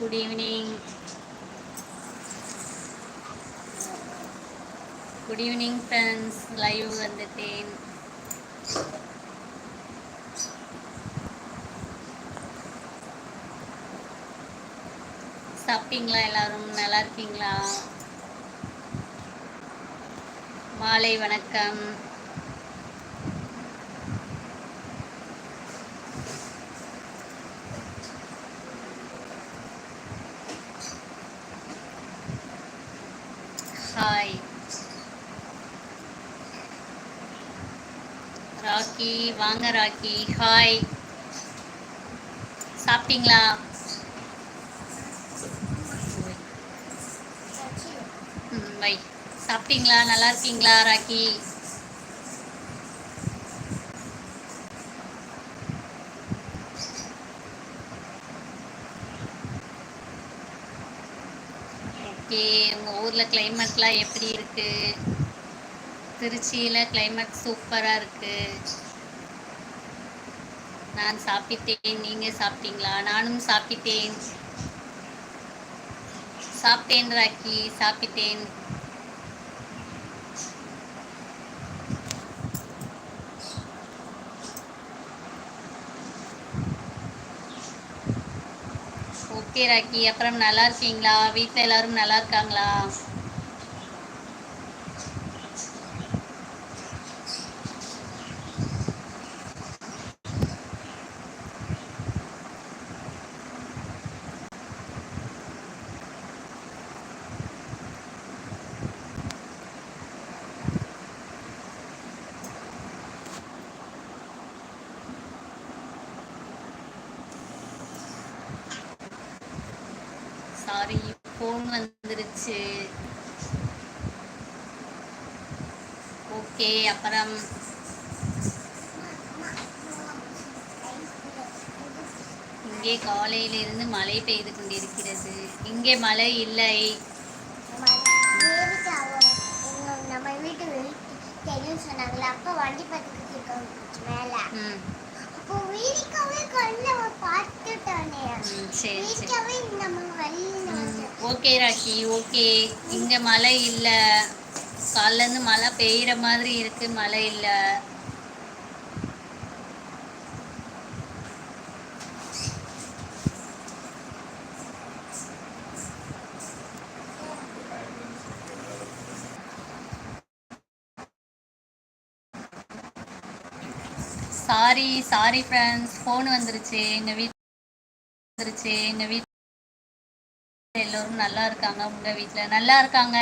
Good evening. Good evening friends. Live வந்துட்டேன். சாப்பிட்டீங்களா? எல்லாரும் நல்லா இருக்கீங்களா? மாலை வணக்கம். ஹாய் ராக்கி, வாங்க ராக்கி. ஹாய், சாப்பிட்டீங்களா? பை. சாப்பிட்டீங்களா? நல்லா இருக்கீங்களா ராக்கி? ஓகே. உங்கள் ஊரில் கிளைமேட்லாம் எப்படி இருக்கு? திருச்சியில் கிளைமேட் சூப்பராக இருக்கு. நான் சாப்பிட்டேன். நீங்கள் சாப்பிட்டீங்களா? நானும் சாப்பிட்டேன். சாப்பிட்டேன் ராக்கி, சாப்பிட்டேன். ஓகே ராக்கி. அப்புறம் நல்லா இருக்கீங்களா? வீட்டில் எல்லாரும் நல்லா இருக்காங்களா? சாரி, ஃபோன் வந்துருச்சு. ஓகே. அப்புறம் இங்கே காலையிலிருந்து மழை பெய்து கொண்டிருக்கிறது. இங்கே மழை இல்லை. நம்ம வீட்டு வெளியே சொன்னாங்களே, அப்போ வண்டி பார்த்துக்கிட்டு மேல அப்போ வீடியோவே கண்ண பார்த்துட்டானே. சரி சரி. நம்ம ஓகே ராக்கி, ஓகே. இங்கே மழை இல்லை. காலையிலேருந்து மழை பெய்கிற மாதிரி இருக்கு, மழை இல்லை. சாரி சாரி ஃப்ரெண்ட்ஸ், ஃபோன் வந்துருச்சு. எங்கள் வீட்டில் எல்லோரும் நல்லா இருக்காங்க. உங்கள் வீட்டில் நல்லா இருக்காங்க?